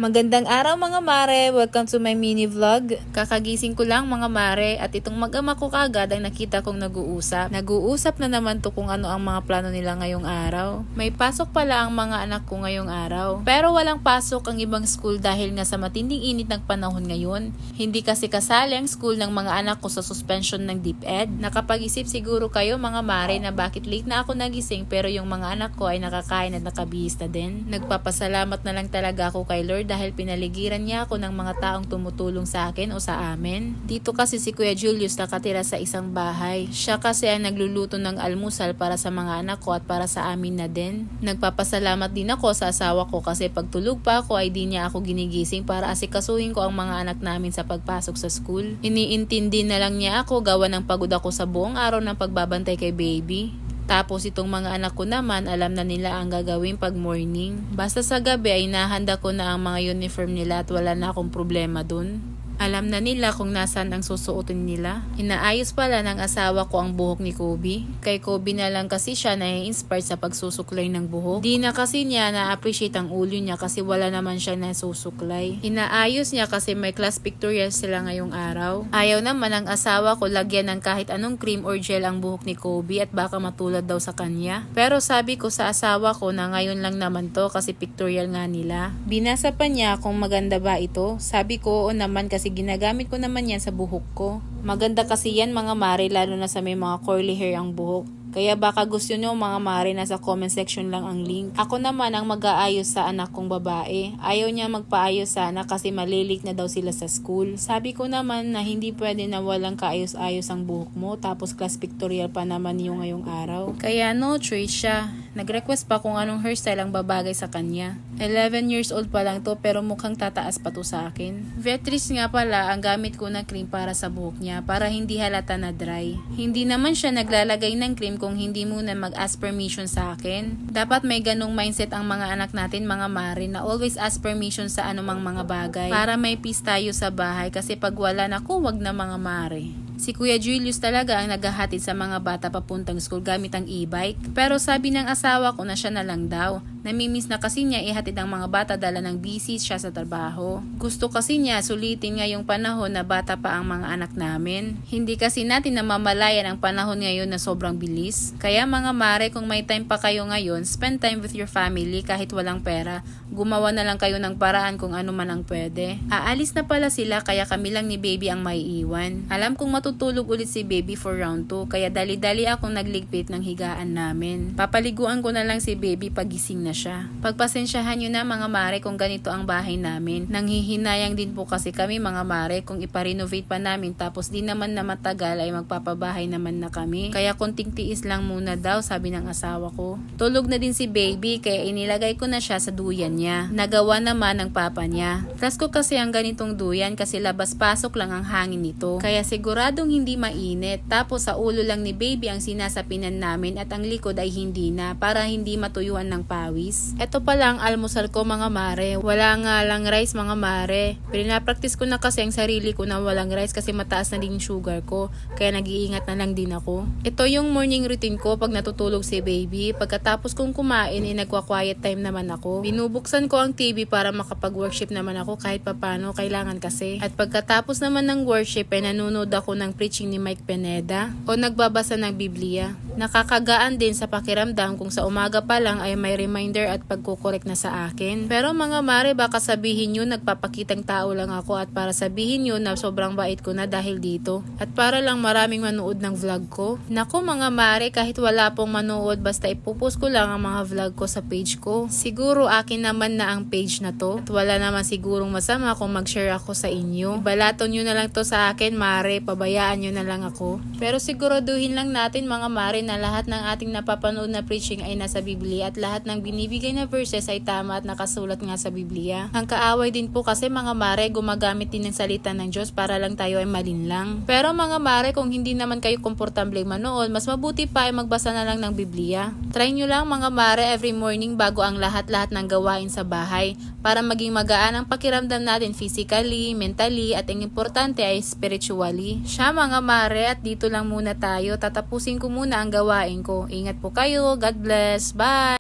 Magandang araw mga mare, welcome to my mini vlog. Kakagising ko lang mga mare at itong mag-ama ko kagad ang nakita kong nag-uusap. Nag-uusap na naman to kung ano ang mga plano nila ngayong araw. May pasok pala ang mga anak ko ngayong araw. Pero walang pasok ang ibang school dahil nga sa matinding init ng panahon ngayon. Hindi kasi kasali ang school ng mga anak ko sa suspension ng DepEd. Nakapag-isip siguro kayo mga mare na bakit late na ako nagising pero yung mga anak ko ay nakakain at nakabihis na din. Nagpapasalamat na lang talaga ako kay Lord dahil pinaligiran niya ako ng mga taong tumutulong sa akin o sa amin. Dito kasi si Kuya Julius nakatira sa isang bahay. Siya kasi ang nagluluto ng almusal para sa mga anak ko at para sa amin na din. Nagpapasalamat din ako sa asawa ko kasi pagtulog pa ako ay di niya ako ginigising para asikasuhin ko ang mga anak namin sa pagpasok sa school. Iniintindi na lang niya ako gawa ng pagod ako sa buong araw ng pagbabantay kay baby. Tapos itong mga anak ko naman, alam na nila ang gagawin pag morning. Basta sa gabi ay nahanda ko na ang mga uniform nila at wala na akong problema dun. Alam na nila kung nasaan ang susuotin nila. Inaayos pala ng asawa ko ang buhok ni Kobe. Kay Kobe na lang kasi siya na-inspire sa pagsusuklay ng buhok. Di na kasi niya na-appreciate ang ulo niya kasi wala naman siya nasusuklay. Inaayos niya kasi may class pictorial sila ngayong araw. Ayaw naman ang asawa ko lagyan ng kahit anong cream or gel ang buhok ni Kobe at baka matulad daw sa kanya. Pero sabi ko sa asawa ko na ngayon lang naman to kasi pictorial nga nila. Binasa pa niya kung maganda ba ito. Sabi ko oo naman kasi ginagamit ko naman yan sa buhok ko. Maganda kasi yan mga mare lalo na sa may mga curly hair ang buhok. Kaya baka gusto nyo mga mare nasa comment section lang ang link. Ako naman ang mag-aayos sa anak kong babae. Ayaw niya magpaayos sana kasi malilik na daw sila sa school. Sabi ko naman na hindi pwede na walang kaayos-ayos ang buhok mo tapos class pictorial pa naman yung ngayong araw. Kaya no choice siya. Nag-request pa kung anong hairstyle ang babagay sa kanya. 11 years old pa lang to pero mukhang tataas pa to sa akin. Vetrice nga pala ang gamit ko na cream para sa buhok niya para hindi halata na dry. Hindi naman siya naglalagay ng cream kung hindi muna mag-ask permission sa akin. Dapat may ganong mindset ang mga anak natin mga mare na always ask permission sa anumang mga bagay para may peace tayo sa bahay kasi pag wala na wag na mga mare. Si Kuya Julius talaga ang naghahatid sa mga bata papuntang school gamit ang e-bike. Pero sabi ng asawa ko na siya na lang daw. Namimiss na kasi niya ihatid ang mga bata dala ng busy siya sa trabaho. Gusto kasi niya sulitin ngayong panahon na bata pa ang mga anak namin. Hindi kasi natin namamalayan ang panahon ngayon na sobrang bilis. Kaya mga mare kung may time pa kayo ngayon, spend time with your family kahit walang pera. Gumawa na lang kayo ng paraan kung ano man ang pwede. Aalis na pala sila kaya kami lang ni baby ang maiiwan. Alam kong matutulog ulit si baby for round 2 kaya dali-dali akong nagligpit ng higaan namin. Papaliguan ko na lang si baby pagising na siya. Pagpasensyahan nyo na mga mare kung ganito ang bahay namin. Nanghihinayang din po kasi kami mga mare kung iparenovate pa namin tapos di naman na matagal ay magpapabahay naman na kami. Kaya konting tiis lang muna daw sabi ng asawa ko. Tulog na din si baby kaya inilagay ko na siya sa duyan niya. Nagawa naman ng papa niya. Trust ko kasi ang ganitong duyan kasi labas-pasok lang ang hangin nito. Kaya siguradong hindi mainit. Tapos sa ulo lang ni baby ang sinasapinan namin at ang likod ay hindi na para hindi matuyuan ng pawis. Ito pala ang almusal ko mga mare. Wala nga lang rice mga mare. Pinapractice ko na kasi ang sarili ko na walang rice kasi mataas na din sugar ko. Kaya nag-iingat na lang din ako. Ito yung morning routine ko pag natutulog si baby. Pagkatapos kong kumain ay nagwa-quiet time naman ako. Binubuksan ko ang TV para makapag-worship naman ako kahit papano kailangan kasi. At pagkatapos naman ng worship ay nanonood ako ng preaching ni Mike Pineda o nagbabasa ng Biblia. Nakakagaan din sa pakiramdam kung sa umaga pa lang ay may reminder at pagkukorek na sa akin. Pero mga mare baka sabihin nyo nagpapakitang tao lang ako at para sabihin nyo na sobrang bait ko na dahil dito. At para lang maraming manood ng vlog ko. Naku mga mare kahit wala pong manood basta ipupost ko lang ang mga vlog ko sa page ko. Siguro akin naman na ang page na to. At wala naman sigurong masama kung mag-share ako sa inyo. Balaton nyo na lang to sa akin mare, pabayaan nyo na lang ako. Pero siguraduhin lang natin mga mare na lahat ng ating napapanood na preaching ay nasa Biblia at lahat ng binibigay na verses ay tama at nakasulat nga sa Biblia. Ang kaaway din po kasi mga mare gumagamit din ng salita ng Diyos para lang tayo ay malinlang. Pero mga mare kung hindi naman kayo komportable manood, mas mabuti pa ay magbasa na lang ng Biblia. Try nyo lang mga mare every morning bago ang lahat-lahat ng gawain sa bahay para maging magaan ang pakiramdam natin physically, mentally at ang importante ay spiritually. Siya mga mare at dito lang muna tayo. Tatapusin ko muna ang gawain ko. Ingat po kayo. God bless. Bye!